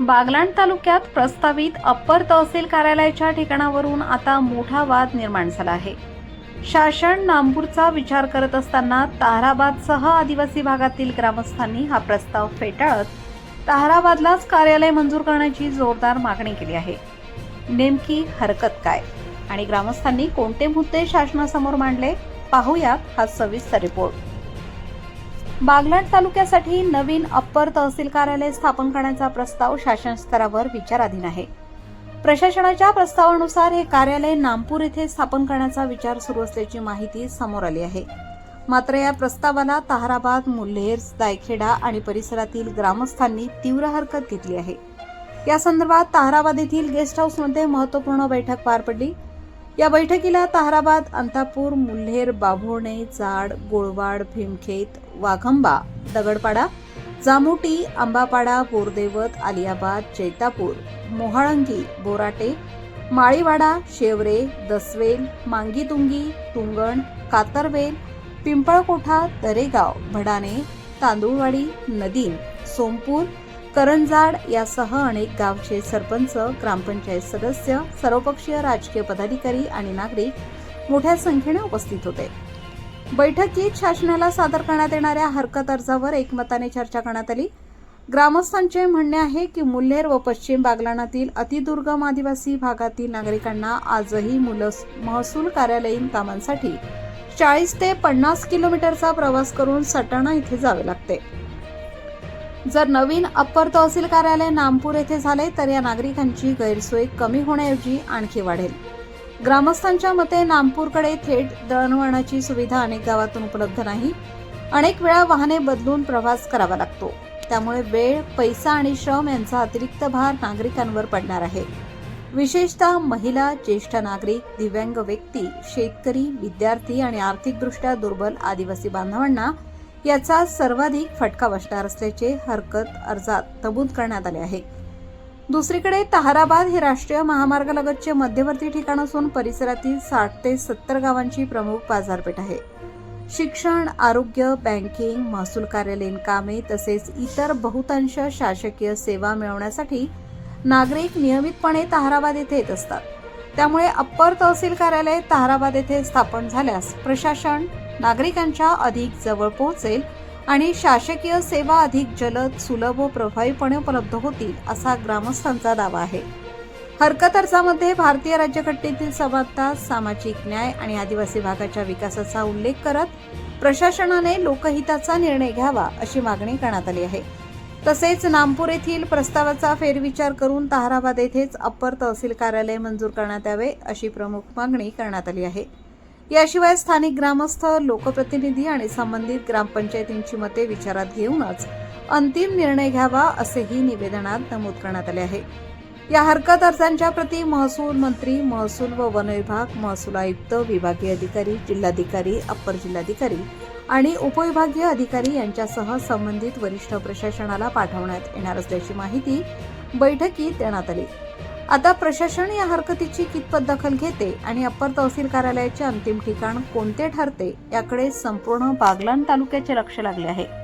बागलाण तालुक्यात प्रस्तावित अप्पर तहसील कार्यालयाच्या ठिकाणावरून आता मोठा वाद निर्माण झाला आहे. शासन नामपूरचा विचार करत असताना ताहराबादसह आदिवासी भागातील ग्रामस्थांनी हा प्रस्ताव फेटाळत ताहराबादलाच कार्यालय मंजूर करण्याची जोरदार मागणी केली आहे. नेमकी हरकत काय आणि ग्रामस्थांनी कोणते मुद्दे शासनासमोर मांडले, पाहूयात हा सविस्तर रिपोर्ट. बागलाण तालुक्यासाठी नवीन अप्पर तहसील कार्यालय स्थापन करण्याचा प्रस्ताव शासन स्तरावर विचाराधीन आहे. प्रशासनाच्या प्रस्तावानुसार हे कार्यालय नामपूर येथे स्थापन करण्याचा विचार सुरू असल्याची माहिती समोर आली आहे. मात्र या प्रस्तावाला ताहराबाद, मुल्हेर, दायखेडा आणि परिसरातील ग्रामस्थांनी तीव्र हरकत घेतली आहे. या संदर्भात ताहराबाद येथील गेस्ट हाऊसमध्ये महत्त्वपूर्ण बैठक पार पडली. या बैठकीला ताहराबाद, अंतापूर, मुल्हेर, बाभोणे, जाड, गोळवाड, भीमखेत, वाघंबा, दगडपाडा, जामोटी, आंबापाडा, बोरदेवत, आलियाबाद, जैतापूर, मोहाळंगी, बोराटे, माळीवाडा, शेवरे, दसवेल, मांगीतुंगी, तुंगण, कातरवेल, पिंपळकोठा, दरेगाव, भडाणे, तांदूळवाडी, नदीम, सोमपूर, करंजाड यासह अनेक गावचे सरपंच, ग्रामपंचायत सदस्य, सर्वपक्षीय राजकीय पदाधिकारी आणि नागरिक मोठ्या संख्येने उपस्थित होते. बैठकीत शासनाला सादर करण्यात येणाऱ्या हरकत अर्जावर एकमताने चर्चा करण्यात आली. ग्रामस्थांचे म्हणणे आहे की मुल्हेर व पश्चिम बागलाणातील अतिदुर्गम आदिवासी भागातील नागरिकांना आजही महसूल कार्यालयीन कामांसाठी 40 ते 50 किलोमीटरचा प्रवास करून सटाणा येथे जावे लागते. जर नवीन अप्पर तहसील कार्यालय नामपूर येथे झाले तर या नागरिकांची गैरसोय कमी होण्याऐवजी आणखी वाढेल. ग्रामस्थांच्या मते नामपूरकडे थेट दळणवळणाची सुविधा अनेक गावातून उपलब्ध नाही. अनेक वेळा वाहने बदलून प्रवास करावा लागतो. त्यामुळे वेळ, पैसा आणि श्रम यांचा अतिरिक्त भार नागरिकांवर पडणार आहे. विशेषतः महिला, ज्येष्ठ नागरिक, दिव्यांग व्यक्ती, शेतकरी, विद्यार्थी आणि आर्थिकदृष्ट्या दुर्बल आदिवासी बांधवांना याचा सर्वाधिक फटका बसणार असल्याचे हरकत अर्जात नमूद करण्यात आले आहे. दुसरीकडे ताहराबाद हे राष्ट्रीय महामार्गालगतचे मध्यवर्ती ठिकाण असून परिसरातील 60 ते 70 गावांची प्रमुख बाजारपेठ आहे. शिक्षण, आरोग्य, बँकिंग, महसूल कार्यालयीन कामे तसेच इतर बहुतांश शासकीय सेवा मिळवण्यासाठी नागरिक नियमितपणे ताहराबाद येथे येत असतात. त्यामुळे अप्पर तहसील कार्यालय ताहराबाद येथे स्थापन झाल्यास प्रशासन नागरिकांच्या अधिक जवळ पोहोचेल आणि शासकीय सेवा अधिक जलद, सुलभ व प्रभावीपणे उपलब्ध होतील असा ग्रामस्थांचा दावा आहे. हरकत अर्जामध्ये भारतीय राज्यघटनेतील समानता, सामाजिक न्याय आणि आदिवासी भागाच्या विकासाचा उल्लेख करत प्रशासनाने लोकहिताचा निर्णय घ्यावा अशी मागणी करण्यात आली आहे. तसेच नामपूर येथील प्रस्तावाचा फेरविचार करून ताहराबाद येथेच अप्पर तहसील कार्यालय मंजूर करण्यात यावे अशी प्रमुख मागणी करण्यात आली आहे. याशिवाय स्थानिक ग्रामस्थ, लोकप्रतिनिधी आणि संबंधित ग्रामपंचायतींची मते विचारात घेऊनच अंतिम निर्णय घ्यावा असेही निवेदनात नमूद करण्यात आले आहे. या हरकत अर्जांच्या प्रती महसूल मंत्री, महसूल व वन विभाग, महसूल आयुक्त, विभागीय अधिकारी, जिल्हाधिकारी, अप्पर जिल्हाधिकारी आणि उपविभागीय अधिकारी यांच्यासह संबंधित वरिष्ठ प्रशासनाला पाठवण्यात येणार असल्याची माहिती बैठकीत देण्यात आली. आता प्रशासन या हरकतीची कितपत दखल घेते आणि अप्पर तहसील कार्यालयाचे अंतिम ठिकाण कोणते ठरते याकडे संपूर्ण बागलाण तालुक्याचे लक्ष लागले आहे.